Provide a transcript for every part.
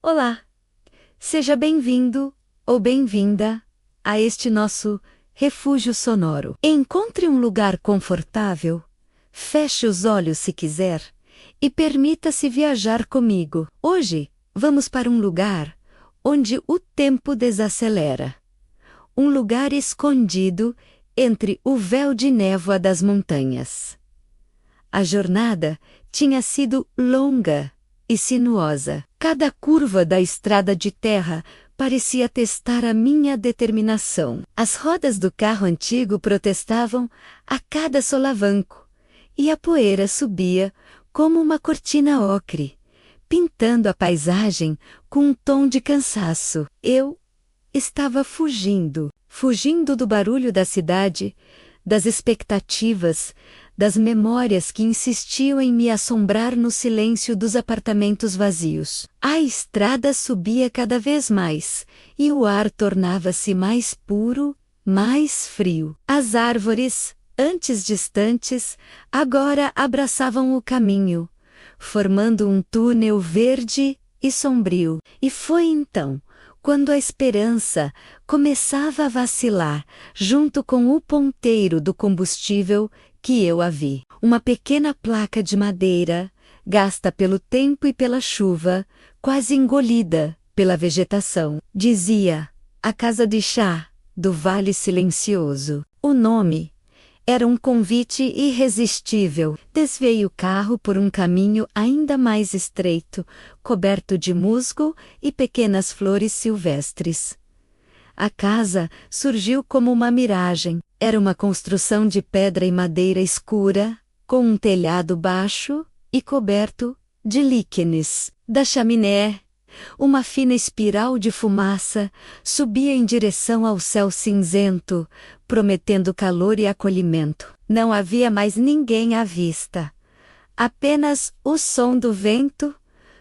Olá, seja bem-vindo ou bem-vinda a este nosso refúgio sonoro. Encontre um lugar confortável, feche os olhos se quiser e permita-se viajar comigo. Hoje, vamos para um lugar onde o tempo desacelera. Um lugar escondido entre o véu de névoa das montanhas. A jornada tinha sido longa e sinuosa. Cada curva da estrada de terra parecia testar a minha determinação. As rodas do carro antigo protestavam a cada solavanco, e a poeira subia como uma cortina ocre, pintando a paisagem com um tom de cansaço. Eu estava fugindo do barulho da cidade, das expectativas, das memórias que insistiam em me assombrar no silêncio dos apartamentos vazios. A estrada subia cada vez mais, e o ar tornava-se mais puro, mais frio. As árvores, antes distantes, agora abraçavam o caminho, formando um túnel verde e sombrio. E foi então, quando a esperança começava a vacilar junto com o ponteiro do combustível, que eu a vi. Uma pequena placa de madeira, gasta pelo tempo e pela chuva, quase engolida pela vegetação. Dizia: A Casa de Chá, do Vale Silencioso. O nome era um convite irresistível. Desviei o carro por um caminho ainda mais estreito, coberto de musgo e pequenas flores silvestres. A casa surgiu como uma miragem. Era uma construção de pedra e madeira escura, com um telhado baixo e coberto de líquenes. Da chaminé, uma fina espiral de fumaça subia em direção ao céu cinzento, prometendo calor e acolhimento. Não havia mais ninguém à vista. Apenas o som do vento,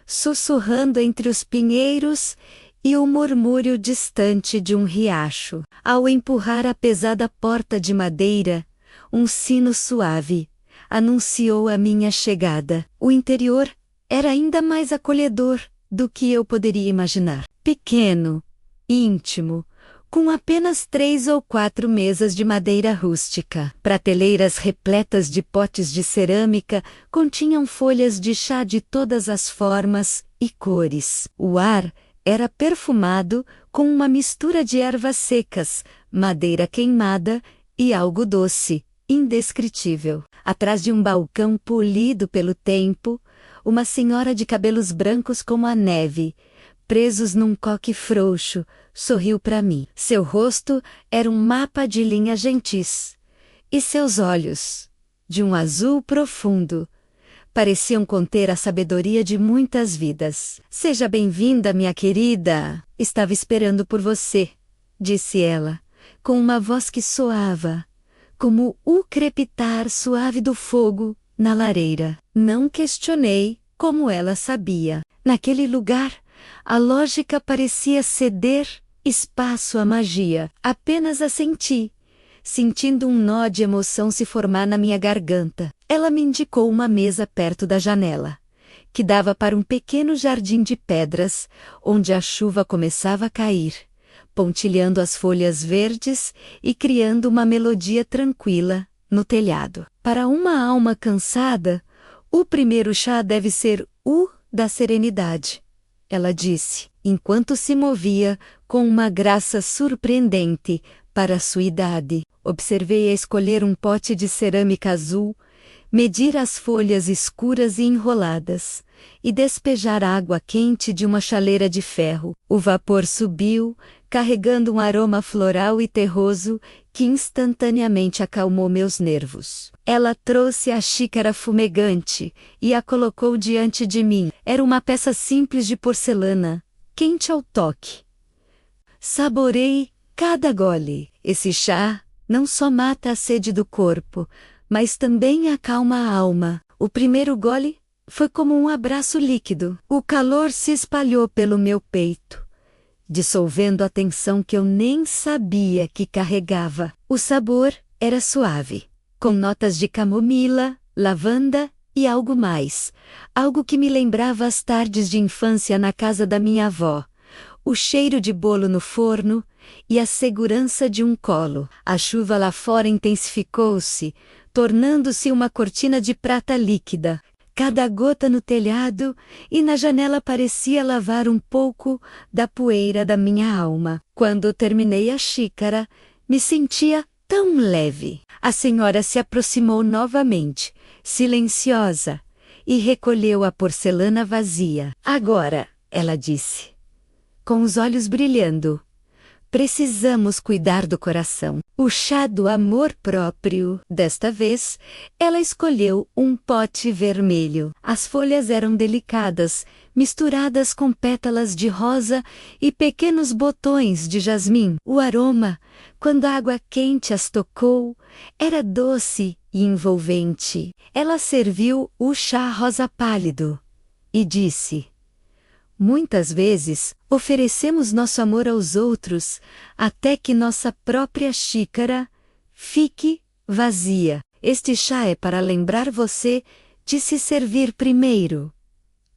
sussurrando entre os pinheiros, e o murmúrio distante de um riacho. Ao empurrar a pesada porta de madeira, um sino suave anunciou a minha chegada. O interior era ainda mais acolhedor do que eu poderia imaginar. Pequeno, íntimo, com apenas 3 ou 4 mesas de madeira rústica. Prateleiras repletas de potes de cerâmica continham folhas de chá de todas as formas e cores. O ar era perfumado com uma mistura de ervas secas, madeira queimada e algo doce, indescritível. Atrás de um balcão polido pelo tempo, uma senhora de cabelos brancos como a neve, presos num coque frouxo, sorriu para mim. Seu rosto era um mapa de linhas gentis, e seus olhos, de um azul profundo, pareciam conter a sabedoria de muitas vidas. Seja bem-vinda, minha querida. Estava esperando por você, disse ela, com uma voz que soava como o crepitar suave do fogo na lareira. Não questionei como ela sabia. Naquele lugar, a lógica parecia ceder espaço à magia. Apenas a senti, sentindo um nó de emoção se formar na minha garganta. Ela me indicou uma mesa perto da janela, que dava para um pequeno jardim de pedras, onde a chuva começava a cair, pontilhando as folhas verdes e criando uma melodia tranquila no telhado. Para uma alma cansada, o primeiro chá deve ser o da serenidade, ela disse, enquanto se movia com uma graça surpreendente para sua idade. Observei-a escolher um pote de cerâmica azul, medir as folhas escuras e enroladas, e despejar água quente de uma chaleira de ferro. O vapor subiu, carregando um aroma floral e terroso que instantaneamente acalmou meus nervos. Ela trouxe a xícara fumegante e a colocou diante de mim. Era uma peça simples de porcelana, quente ao toque. Saborei cada gole. Esse chá não só mata a sede do corpo, mas também acalma a alma. O primeiro gole foi como um abraço líquido. O calor se espalhou pelo meu peito, dissolvendo a tensão que eu nem sabia que carregava. O sabor era suave, com notas de camomila, lavanda E algo mais, algo que me lembrava as tardes de infância na casa da minha avó. O cheiro de bolo no forno e a segurança de um colo. A chuva lá fora intensificou-se, tornando-se uma cortina de prata líquida. Cada gota no telhado e na janela parecia lavar um pouco da poeira da minha alma. Quando terminei a xícara, me sentia tão leve. A senhora se aproximou novamente, silenciosa, e recolheu a porcelana vazia. Agora, ela disse, com os olhos brilhando, precisamos cuidar do coração. O chá do amor próprio. Desta vez, ela escolheu um pote vermelho. As folhas eram delicadas, misturadas com pétalas de rosa e pequenos botões de jasmim. O aroma, quando a água quente as tocou, era doce e envolvente. Ela serviu o chá rosa pálido e disse: muitas vezes, oferecemos nosso amor aos outros, até que nossa própria xícara fique vazia. Este chá é para lembrar você de se servir primeiro.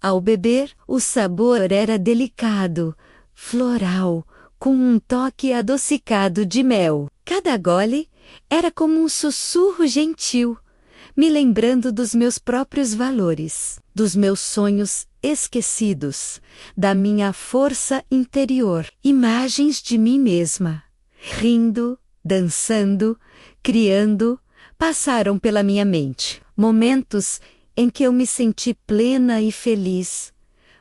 Ao beber, o sabor era delicado, floral, com um toque adocicado de mel. Cada gole era como um sussurro gentil, me lembrando dos meus próprios valores, dos meus sonhos esquecidos, da minha força interior, imagens de mim mesma, rindo, dançando, criando, passaram pela minha mente. Momentos em que eu me senti plena e feliz,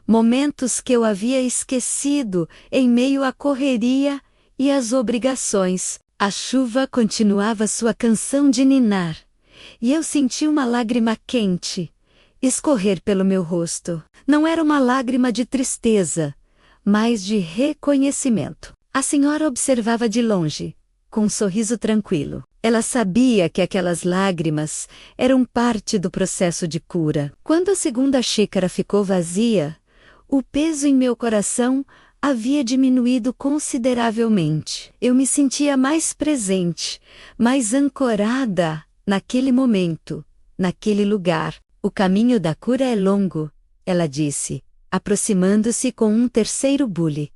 momentos que eu havia esquecido em meio à correria e às obrigações. A chuva continuava sua canção de ninar, e eu senti uma lágrima quente escorrer pelo meu rosto. Não era uma lágrima de tristeza, mas de reconhecimento. A senhora observava de longe, com um sorriso tranquilo. Ela sabia que aquelas lágrimas eram parte do processo de cura. Quando a segunda xícara ficou vazia, o peso em meu coração havia diminuído consideravelmente. Eu me sentia mais presente, mais ancorada naquele momento, naquele lugar. O caminho da cura é longo, ela disse, aproximando-se com um terceiro bule.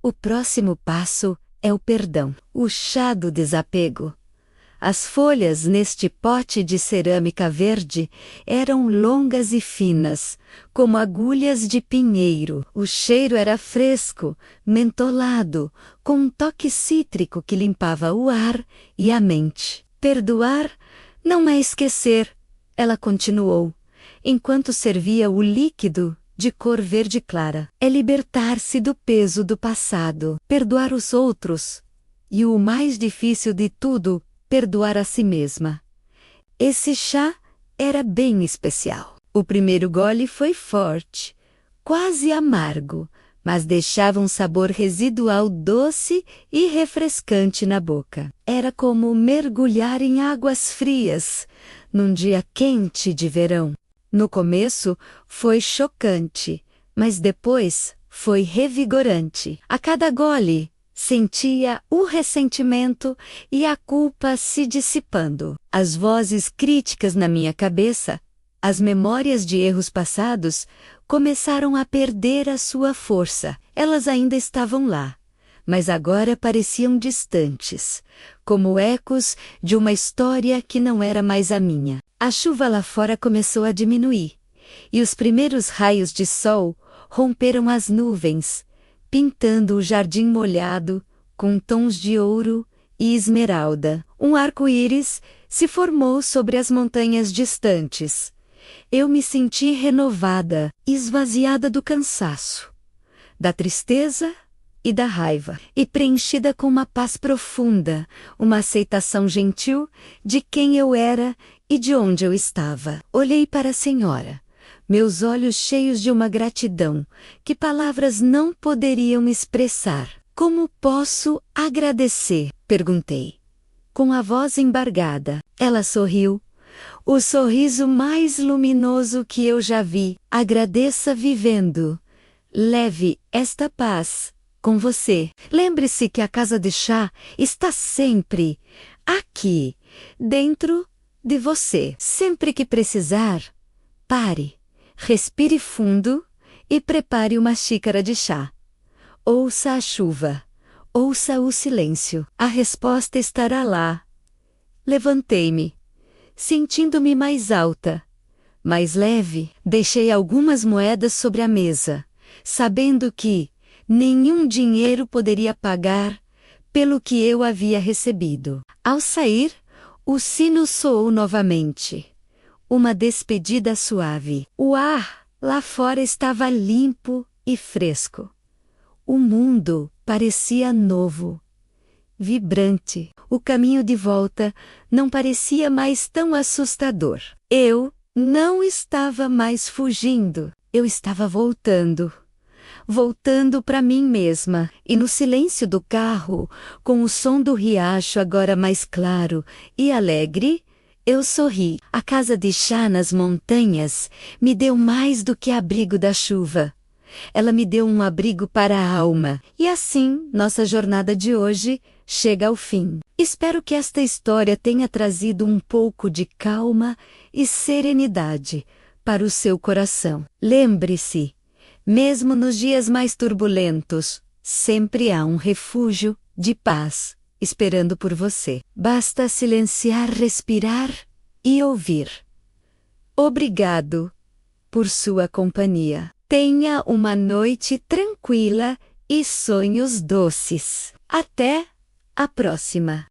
O próximo passo é o perdão, o chá do desapego. As folhas neste pote de cerâmica verde eram longas e finas, como agulhas de pinheiro. O cheiro era fresco, mentolado, com um toque cítrico que limpava o ar e a mente. Perdoar não é esquecer, ela continuou, enquanto servia o líquido de cor verde clara. É libertar-se do peso do passado, perdoar os outros, e o mais difícil de tudo, perdoar a si mesma. Esse chá era bem especial. O primeiro gole foi forte, quase amargo, mas deixava um sabor residual doce e refrescante na boca. Era como mergulhar em águas frias, num dia quente de verão. No começo foi chocante, mas depois foi revigorante. A cada gole, sentia o ressentimento e a culpa se dissipando. As vozes críticas na minha cabeça, as memórias de erros passados, começaram a perder a sua força. Elas ainda estavam lá, mas agora pareciam distantes, como ecos de uma história que não era mais a minha. A chuva lá fora começou a diminuir, e os primeiros raios de sol romperam as nuvens, pintando o jardim molhado com tons de ouro e esmeralda. Um arco-íris se formou sobre as montanhas distantes. Eu me senti renovada, esvaziada do cansaço, da tristeza e da raiva, e preenchida com uma paz profunda, uma aceitação gentil de quem eu era e de onde eu estava. Olhei para a senhora, meus olhos cheios de uma gratidão que palavras não poderiam expressar. Como posso agradecer? Perguntei, com a voz embargada. Ela sorriu, o sorriso mais luminoso que eu já vi. Agradeça vivendo. Leve esta paz com você. Lembre-se que a casa de chá está sempre aqui, dentro de você. Sempre que precisar, Pare, respire fundo e prepare uma xícara de chá. Ouça a chuva, ouça o silêncio. A resposta estará lá. Levantei-me, sentindo-me mais alta, mais leve. Deixei algumas moedas sobre a mesa, sabendo que nenhum dinheiro poderia pagar pelo que eu havia recebido. Ao sair, o sino soou novamente. Uma despedida suave. O ar lá fora estava limpo e fresco. O mundo parecia novo, vibrante. O caminho de volta não parecia mais tão assustador. Eu não estava mais fugindo. Eu estava voltando. Voltando para mim mesma, e no silêncio do carro, com o som do riacho agora mais claro e alegre, eu sorri. A casa de chá nas montanhas me deu mais do que abrigo da chuva. Ela me deu um abrigo para a alma. E assim, nossa jornada de hoje chega ao fim. Espero que esta história tenha trazido um pouco de calma e serenidade para o seu coração. Lembre-se, mesmo nos dias mais turbulentos, sempre há um refúgio de paz esperando por você. Basta silenciar, respirar e ouvir. Obrigado por sua companhia. Tenha uma noite tranquila e sonhos doces. Até a próxima!